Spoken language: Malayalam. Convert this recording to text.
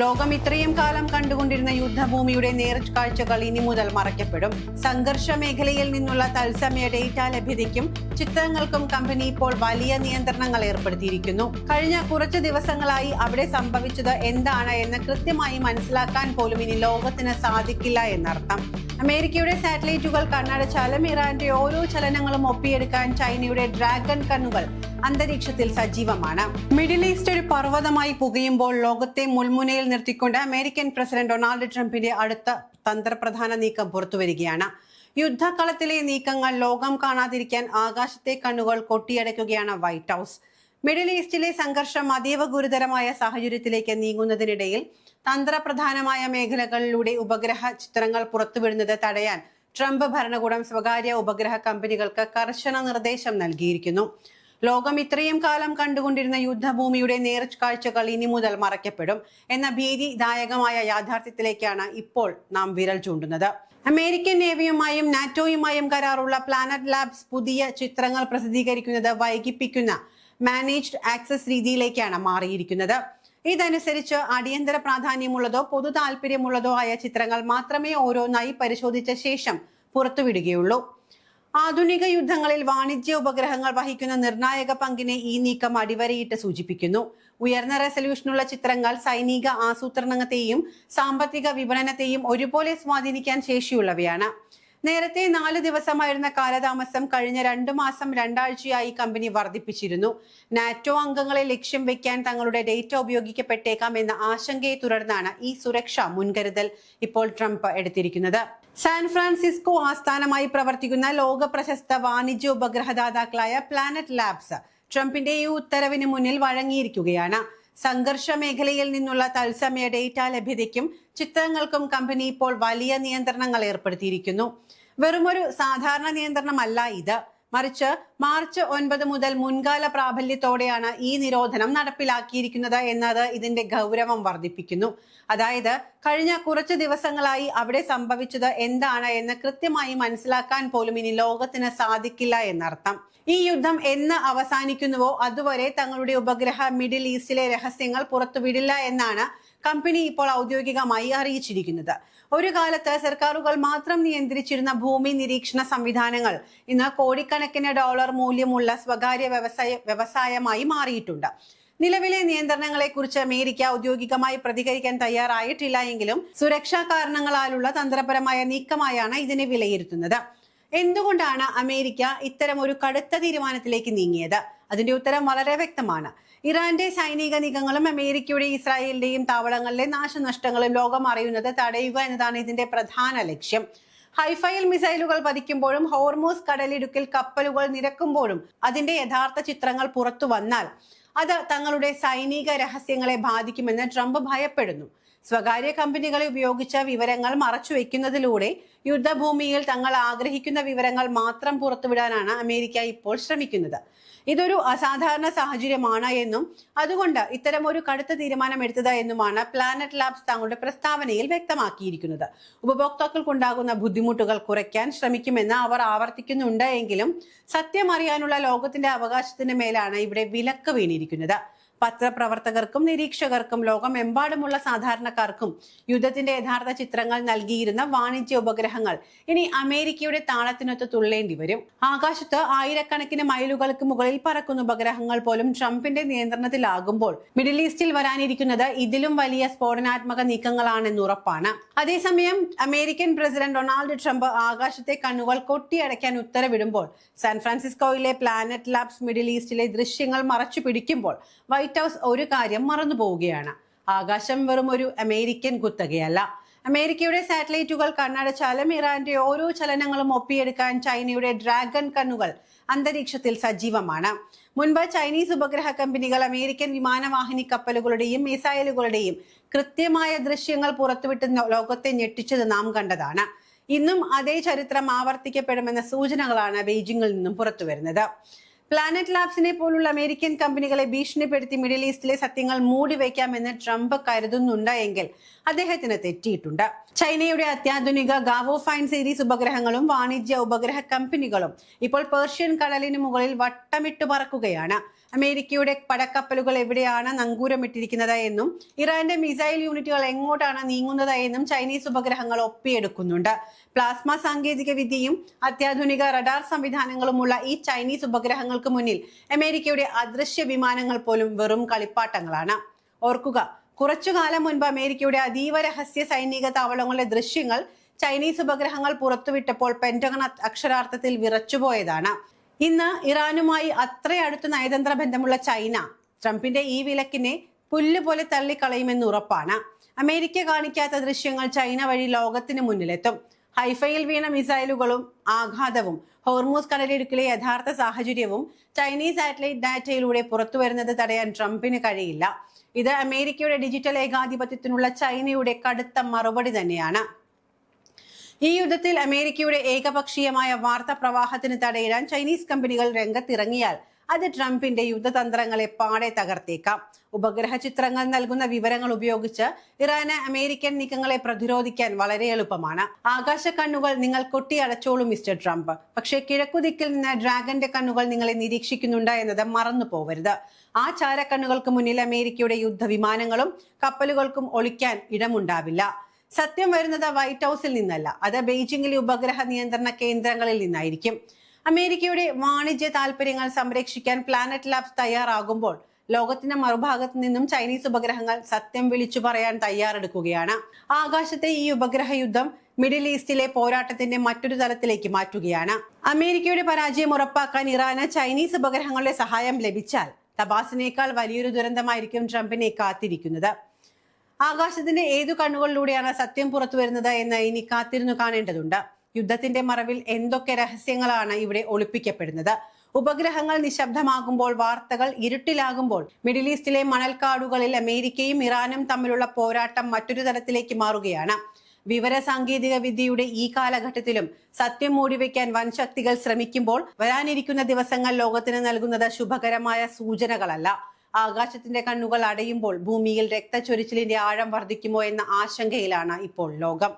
ലോകം ഇത്രയും കാലം കണ്ടുകൊണ്ടിരുന്ന യുദ്ധഭൂമിയുടെ നേർക്കാഴ്ചകൾ ഇനി മുതൽ മറയ്ക്കപ്പെടും. സംഘർഷ മേഖലയിൽ നിന്നുള്ള തത്സമയ ഡേറ്റ ലഭ്യതയ്ക്കും ചിത്രങ്ങൾക്കും കമ്പനി ഇപ്പോൾ വലിയ നിയന്ത്രണങ്ങൾ ഏർപ്പെടുത്തിയിരിക്കുന്നു. കഴിഞ്ഞ കുറച്ച് ദിവസങ്ങളായി അവിടെ സംഭവിച്ചത് എന്താണ് എന്ന് കൃത്യമായി മനസ്സിലാക്കാൻ പോലും ഇനി ലോകത്തിന് സാധിക്കില്ല എന്നർത്ഥം. അമേരിക്കയുടെ സാറ്റലൈറ്റുകൾ കണ്ണടച്ചാലും ഇറാന്റെ ഓരോ ചലനങ്ങളും ഒപ്പിയെടുക്കാൻ ചൈനയുടെ ഡ്രാഗൺ കണ്ണുകൾ അന്തരീക്ഷത്തിൽ സജീവമാണ്. മിഡിൽ ഈസ്റ്റ് ഒരു പർവ്വതമായി പുകയുമ്പോൾ ലോകത്തെ മുൾമുനയിൽ നിർത്തിക്കൊണ്ട് അമേരിക്കൻ പ്രസിഡന്റ് ഡൊണാൾഡ് ട്രംപിന്റെ അടുത്ത തന്ത്രപ്രധാന നീക്കം പുറത്തുവരികയാണ്. യുദ്ധകളത്തിലെ നീക്കങ്ങൾ ലോകം കാണാതിരിക്കാൻ ആകാശത്തെ കണ്ണുകൾ കൊട്ടിയടയ്ക്കുകയാണ് വൈറ്റ് ഹൗസ്. മിഡിൽ ഈസ്റ്റിലെ സംഘർഷം അതീവ ഗുരുതരമായ സാഹചര്യത്തിലേക്ക് നീങ്ങുന്നതിനിടയിൽ തന്ത്രപ്രധാനമായ മേഖലകളിലൂടെ ഉപഗ്രഹ ചിത്രങ്ങൾ പുറത്തുവിടുന്നത് തടയാൻ ട്രംപ് ഭരണകൂടം സ്വകാര്യ ഉപഗ്രഹ കമ്പനികൾക്ക് കർശന നിർദ്ദേശം നൽകിയിരിക്കുന്നു. ലോകം ഇത്രയും കാലം കണ്ടുകൊണ്ടിരുന്ന യുദ്ധഭൂമിയുടെ നേർക്കാഴ്ചകൾ ഇനി മുതൽ മറയ്ക്കപ്പെടും എന്ന ഭീതിദായകമായ യാഥാർത്ഥ്യത്തിലേക്കാണ് ഇപ്പോൾ നാം വിരൽ ചൂണ്ടുന്നത്. അമേരിക്കൻ നേവിയുമായും നാറ്റോയുമായും കരാറുള്ള പ്ലാനറ്റ് ലാബ്സ് പുതിയ ചിത്രങ്ങൾ പ്രസിദ്ധീകരിക്കുന്നത് വൈകിപ്പിക്കുന്ന മാനേജ്ഡ് ആക്സസ് രീതിയിലേക്കാണ് മാറിയിരിക്കുന്നത്. ഇതനുസരിച്ച് അടിയന്തര പ്രാധാന്യമുള്ളതോ പൊതു താല്പര്യമുള്ളതോ ആയ ചിത്രങ്ങൾ മാത്രമേ ഓരോന്നായി പരിശോധിച്ച ശേഷം പുറത്തുവിടുകയുള്ളൂ. ആധുനിക യുദ്ധങ്ങളിൽ വാണിജ്യ ഉപഗ്രഹങ്ങൾ വഹിക്കുന്ന നിർണായക പങ്കിനെ ഈ നീക്കം അടിവരയിട്ട് സൂചിപ്പിക്കുന്നു. ഉയർന്ന റെസല്യൂഷനുള്ള ചിത്രങ്ങൾ സൈനിക ആസൂത്രണത്തെയും സാമ്പത്തിക വിപണനത്തെയും ഒരുപോലെ സ്വാധീനിക്കാൻ ശേഷിയുള്ളവയാണ്. നേരത്തെ 4 ദിവസമായിരുന്ന കാലതാമസം കഴിഞ്ഞ 2 മാസം 2 ആഴ്ചയായി കമ്പനി വർദ്ധിപ്പിച്ചിരുന്നു. നാറ്റോ അംഗങ്ങളെ ലക്ഷ്യം വെക്കാൻ തങ്ങളുടെ ഡേറ്റ ഉപയോഗിക്കപ്പെട്ടേക്കാം എന്ന ആശങ്കയെ തുടർന്നാണ് ഈ സുരക്ഷാ മുൻകരുതൽ ഇപ്പോൾ ട്രംപ് എടുത്തിരിക്കുന്നത്. സാൻ ഫ്രാൻസിസ്കോ ആസ്ഥാനമായി പ്രവർത്തിക്കുന്ന ലോക പ്രശസ്ത വാണിജ്യ ഉപഗ്രഹദാതാക്കളായ പ്ലാനറ്റ് ലാബ്സ് ട്രംപിന്റെ ഈ ഉത്തരവിന് മുന്നിൽ വഴങ്ങിയിരിക്കുകയാണ്. സംഘർഷ മേഖലയിൽ നിന്നുള്ള തത്സമയ ഡേറ്റ ലഭ്യതയ്ക്കും ചിത്രങ്ങൾക്കും കമ്പനി ഇപ്പോൾ വലിയ നിയന്ത്രണങ്ങൾ ഏർപ്പെടുത്തിയിരിക്കുന്നു. വെറുമൊരു സാധാരണ നിയന്ത്രണമല്ല ഇത്, മറിച്ച് മാർച്ച് 9 മുതൽ മുൻകാല പ്രാബല്യത്തോടെയാണ് ഈ നിരോധനം നടപ്പിലാക്കിയിരിക്കുന്നത് എന്നത് ഇതിന്റെ ഗൗരവം വർദ്ധിപ്പിക്കുന്നു. അതായത് കഴിഞ്ഞ കുറച്ച് ദിവസങ്ങളായി അവിടെ സംഭവിച്ചത് എന്താണ് എന്ന് കൃത്യമായി മനസ്സിലാക്കാൻ പോലും ഇനി ലോകത്തിന് സാധിക്കില്ല എന്നർത്ഥം. ഈ യുദ്ധം എന്ന് അവസാനിക്കുന്നുവോ അതുവരെ തങ്ങളുടെ ഉപഗ്രഹ മിഡിൽ ഈസ്റ്റിലെ രഹസ്യങ്ങൾ പുറത്തുവിടില്ല എന്നാണ് കമ്പനി ഇപ്പോൾ ഔദ്യോഗികമായി അറിയിച്ചിരിക്കുന്നത്. ഒരു കാലത്ത് സർക്കാരുകൾ മാത്രം നിയന്ത്രിച്ചിരുന്ന ഭൂമി നിരീക്ഷണ സംവിധാനങ്ങൾ ഇന്ന് കോടിക്കണക്കിന് ഡോളർ മൂല്യമുള്ള സ്വകാര്യ വ്യവസായമായി മാറിയിട്ടുണ്ട്. നിലവിലെ നിയന്ത്രണങ്ങളെ കുറിച്ച് അമേരിക്ക ഔദ്യോഗികമായി പ്രതികരിക്കാൻ തയ്യാറായിട്ടില്ല എങ്കിലും സുരക്ഷാ കാരണങ്ങളാലുള്ള തന്ത്രപരമായ നീക്കമായാണ് ഇതിനെ വിലയിരുത്തുന്നത്. എന്തുകൊണ്ടാണ് അമേരിക്ക ഇത്തരം ഒരു കടുത്ത തീരുമാനത്തിലേക്ക് നീങ്ങിയത്? അതിന്റെ ഉത്തരം വളരെ വ്യക്തമാണ്. ഇറാന്റെ സൈനിക നീക്കങ്ങളും അമേരിക്കയുടെ ഇസ്രായേലിന്റെയും താവളങ്ങളിലെ നാശനഷ്ടങ്ങളും ലോകം അറിയുന്നത് തടയുക എന്നതാണ് ഇതിന്റെ പ്രധാന ലക്ഷ്യം. ഹൈഫയിൽ മിസൈലുകൾ പതിക്കുമ്പോഴും ഹോർമൂസ് കടലിടുക്കിൽ കപ്പലുകൾ നിരക്കുമ്പോഴും അതിന്റെ യഥാർത്ഥ ചിത്രങ്ങൾ പുറത്തു വന്നാൽ അത് തങ്ങളുടെ സൈനിക രഹസ്യങ്ങളെ ബാധിക്കുമെന്ന് ട്രംപ് ഭയപ്പെടുന്നു. സ്വകാര്യ കമ്പനികളെ ഉപയോഗിച്ച വിവരങ്ങൾ മറച്ചുവെക്കുന്നതിലൂടെ യുദ്ധഭൂമിയിൽ തങ്ങൾ ആഗ്രഹിക്കുന്ന വിവരങ്ങൾ മാത്രം പുറത്തുവിടാനാണ് അമേരിക്ക ഇപ്പോൾ ശ്രമിക്കുന്നത്. ഇതൊരു അസാധാരണ സാഹചര്യമാണ് എന്നും അതുകൊണ്ട് ഇത്തരം ഒരു കടുത്ത തീരുമാനം എടുത്തത് എന്നുമാണ് പ്ലാനറ്റ് ലാബ്സ് തങ്ങളുടെ പ്രസ്താവനയിൽ വ്യക്തമാക്കിയിരിക്കുന്നത്. ഉപഭോക്താക്കൾക്കുണ്ടാകുന്ന ബുദ്ധിമുട്ടുകൾ കുറയ്ക്കാൻ ശ്രമിക്കുമെന്ന് അവർ ആവർത്തിക്കുന്നുണ്ട് എങ്കിലും സത്യം അറിയാനുള്ള ലോകത്തിന്റെ അവകാശത്തിന് മേലാണ് ഇവിടെ വിലക്ക് വീണിരിക്കുന്നത്. പത്രപ്രവർത്തകർക്കും നിരീക്ഷകർക്കും ലോകമെമ്പാടുമുള്ള സാധാരണക്കാർക്കും യുദ്ധത്തിന്റെ യഥാർത്ഥ ചിത്രങ്ങൾ നൽകിയിരുന്ന വാണിജ്യ ഉപഗ്രഹങ്ങൾ ഇനി അമേരിക്കയുടെ താളത്തിനൊത്ത് തുള്ളേണ്ടി വരും. ആകാശത്ത് ആയിരക്കണക്കിന് മൈലുകൾക്ക് മുകളിൽ പറക്കുന്ന ഉപഗ്രഹങ്ങൾ പോലും ട്രംപിന്റെ നിയന്ത്രണത്തിലാകുമ്പോൾ മിഡിൽ ഈസ്റ്റിൽ വരാനിരിക്കുന്നത് ഇതിലും വലിയ സ്ഫോടനാത്മക നീക്കങ്ങളാണെന്ന് ഉറപ്പാണ്. അതേസമയം അമേരിക്കൻ പ്രസിഡന്റ് ഡൊണാൾഡ് ട്രംപ് ആകാശത്തെ കണ്ണുകൾ കൊട്ടിയടയ്ക്കാൻ ഉത്തരവിടുമ്പോൾ സാൻ ഫ്രാൻസിസ്കോയിലെ പ്ലാനറ്റ് ലാബ്സ് മിഡിൽ ഈസ്റ്റിലെ ദൃശ്യങ്ങൾ മറച്ചു പിടിക്കുമ്പോൾ വൈറ്റ് ഹൗസ് ഒരു കാര്യം മറന്നു പോവുകയാണ്. ആകാശം വെറും ഒരു അമേരിക്കൻ കുത്തകയല്ല. അമേരിക്കയുടെ സാറ്റലൈറ്റുകൾ കണ്ണടച്ചാലും ഇറാന്റെ ഓരോ ചലനങ്ങളും ഒപ്പിയെടുക്കാൻ ചൈനയുടെ ഡ്രാഗൺ കണ്ണുകൾ അന്തരീക്ഷത്തിൽ സജീവമാണ്. മുൻപ് ചൈനീസ് ഉപഗ്രഹ കമ്പനികൾ അമേരിക്കൻ വിമാനവാഹിനി കപ്പലുകളുടെയും മിസൈലുകളുടെയും കൃത്യമായ ദൃശ്യങ്ങൾ പുറത്തുവിട്ട് ലോകത്തെ ഞെട്ടിച്ചത് നാം കണ്ടതാണ്. ഇന്നും അതേ ചരിത്രം ആവർത്തിക്കപ്പെടുമെന്ന സൂചനകളാണ് ബെയ്ജിങ്ങിൽ നിന്നും പുറത്തുവരുന്നത്. പ്ലാനറ്റ് ലാബ്സിനെ പോലുള്ള അമേരിക്കൻ കമ്പനികളെ ഭീഷണിപ്പെടുത്തി മിഡിൽ ഈസ്റ്റിലെ സത്യങ്ങൾ മൂടിവെക്കാമെന്ന് ട്രംപ് കരുതുന്നുണ്ട് എങ്കിൽ അദ്ദേഹത്തിന് തെറ്റിയിട്ടുണ്ട്. ചൈനയുടെ അത്യാധുനിക ഗാവോ ഫൈൻ സീരീസ് ഉപഗ്രഹങ്ങളും വാണിജ്യ ഉപഗ്രഹ കമ്പനികളും ഇപ്പോൾ പേർഷ്യൻ കടലിന് മുകളിൽ വട്ടമിട്ട് പറക്കുകയാണ്. അമേരിക്കയുടെ പടക്കപ്പലുകൾ എവിടെയാണ് നങ്കൂരമിട്ടിരിക്കുന്നത് എന്നും ഇറാന്റെ മിസൈൽ യൂണിറ്റുകൾ എങ്ങോട്ടാണ് നീങ്ങുന്നത് എന്നും ചൈനീസ് ഉപഗ്രഹങ്ങൾ ഒപ്പിയെടുക്കുന്നുണ്ട്. പ്ലാസ്മ സാങ്കേതിക വിദ്യയും അത്യാധുനിക റഡാർ സംവിധാനങ്ങളുമുള്ള ഈ ചൈനീസ് ഉപഗ്രഹങ്ങൾക്ക് മുന്നിൽ അമേരിക്കയുടെ അദൃശ്യ വിമാനങ്ങൾ പോലും വെറും കളിപ്പാട്ടങ്ങളാണ്. ഓർക്കുക, കുറച്ചുകാലം മുൻപ് അമേരിക്കയുടെ അതീവ രഹസ്യ സൈനിക താവളങ്ങളുടെ ദൃശ്യങ്ങൾ ചൈനീസ് ഉപഗ്രഹങ്ങൾ പുറത്തുവിട്ടപ്പോൾ പെന്റഗൺ അക്ഷരാർത്ഥത്തിൽ വിറച്ചുപോയതാണ്. ഇന്ന് ഇറാനുമായി അത്ര അടുത്ത നയതന്ത്ര ബന്ധമുള്ള ചൈന ട്രംപിന്റെ ഈ വിലക്കിനെ പുല്ലുപോലെ തള്ളിക്കളയുമെന്ന് ഉറപ്പാണ്. അമേരിക്ക കാണിക്കാത്ത ദൃശ്യങ്ങൾ ചൈന വഴി ലോകത്തിന് മുന്നിലെത്തും. ഹൈഫയിൽ വീണ മിസൈലുകളും ആഘാതവും ഹോർമൂസ് കടലിടുക്കിലെ യഥാർത്ഥ സാഹചര്യവും ചൈനീസ് സാറ്റലൈറ്റ് ഡാറ്റയിലൂടെ പുറത്തുവരുന്നത് തടയാൻ ട്രംപിന് കഴിയില്ല. ഇത് അമേരിക്കയുടെ ഡിജിറ്റൽ ഏകാധിപത്യത്തിനുള്ള ചൈനയുടെ കടുത്ത മറുപടി തന്നെയാണ്. ഈ യുദ്ധത്തിൽ അമേരിക്കയുടെ ഏകപക്ഷീയമായ വാർത്താ പ്രവാഹത്തിന് തടയിടാൻ ചൈനീസ് കമ്പനികൾ രംഗത്തിറങ്ങിയാൽ അത് ട്രംപിന്റെ യുദ്ധതന്ത്രങ്ങളെ പാടെ തകർത്തേക്കാം. ഉപഗ്രഹ ചിത്രങ്ങൾ നൽകുന്ന വിവരങ്ങൾ ഉപയോഗിച്ച് ഇറാന് അമേരിക്കൻ നീക്കങ്ങളെ പ്രതിരോധിക്കാൻ വളരെ എളുപ്പമാണ്. ആകാശ കണ്ണുകൾ നിങ്ങൾ കൊട്ടിയടച്ചോളൂ മിസ്റ്റർ ട്രംപ്. പക്ഷേ കിഴക്കുദിക്കിൽ നിന്ന് ഡ്രാഗന്റെ കണ്ണുകൾ നിങ്ങളെ നിരീക്ഷിക്കുന്നുണ്ട് എന്നത് മറന്നു പോവരുത്. ആ ചാരക്കണ്ണുകൾക്ക് മുന്നിൽ അമേരിക്കയുടെ യുദ്ധവിമാനങ്ങളും കപ്പലുകൾക്കും ഒളിക്കാൻ ഇടമുണ്ടാവില്ല. സത്യം വരുന്നത് വൈറ്റ് ഹൗസിൽ നിന്നല്ല, അത് ബെയ്ജിംഗിലെ ഉപഗ്രഹ നിയന്ത്രണ കേന്ദ്രങ്ങളിൽ നിന്നായിരിക്കും. അമേരിക്കയുടെ വാണിജ്യ താല്പര്യങ്ങൾ സംരക്ഷിക്കാൻ പ്ലാനറ്റ് ലാബ്സ് തയ്യാറാകുമ്പോൾ ലോകത്തിന്റെ മറുഭാഗത്ത് നിന്നും ചൈനീസ് ഉപഗ്രഹങ്ങൾ സത്യം വിളിച്ചു പറയാൻ തയ്യാറെടുക്കുകയാണ്. ആകാശത്തെ ഈ ഉപഗ്രഹ യുദ്ധം മിഡിൽ ഈസ്റ്റിലെ പോരാട്ടത്തിന്റെ മറ്റൊരു തലത്തിലേക്ക് മാറ്റുകയാണ്. അമേരിക്കയുടെ പരാജയം ഉറപ്പാക്കാൻ ഇറാന് ചൈനീസ് ഉപഗ്രഹങ്ങളുടെ സഹായം ലഭിച്ചാൽ തബാസിനേക്കാൾ വലിയൊരു ദുരന്തമായിരിക്കും ട്രംപിനെ കാത്തിരിക്കുന്നത്. ആകാശത്തിന്റെ ഏതു കണ്ണുകളിലൂടെയാണ് സത്യം പുറത്തു വരുന്നത് എന്ന് ഇനി കാത്തിരുന്നു കാണേണ്ടതുണ്ട്. യുദ്ധത്തിന്റെ മറവിൽ എന്തൊക്കെ രഹസ്യങ്ങളാണ് ഇവിടെ ഒളിപ്പിക്കപ്പെടുന്നത്? ഉപഗ്രഹങ്ങൾ നിശബ്ദമാകുമ്പോൾ, വാർത്തകൾ ഇരുട്ടിലാകുമ്പോൾ മിഡിൽ ഈസ്റ്റിലെ മണൽക്കാടുകളിൽ അമേരിക്കയും ഇറാനും തമ്മിലുള്ള പോരാട്ടം മറ്റൊരു തലത്തിലേക്ക് മാറുകയാണ്. വിവര സാങ്കേതിക വിദ്യയുടെ ഈ കാലഘട്ടത്തിലും സത്യം മൂടിവെക്കാൻ വൻശക്തികൾ ശ്രമിക്കുമ്പോൾ വരാനിരിക്കുന്ന ദിവസങ്ങൾ ലോകത്തിന് നൽകുന്നത് ശുഭകരമായ സൂചനകളല്ല. ആകാശത്തിന്റെ കണ്ണുകൾ അടയുമ്പോൾ ഭൂമിയിൽ രക്തച്ചൊരിച്ചിലിന്റെ ആഴം വർദ്ധിക്കുമോ എന്ന ആശങ്കയിലാണ് ഇപ്പോൾ ലോകം.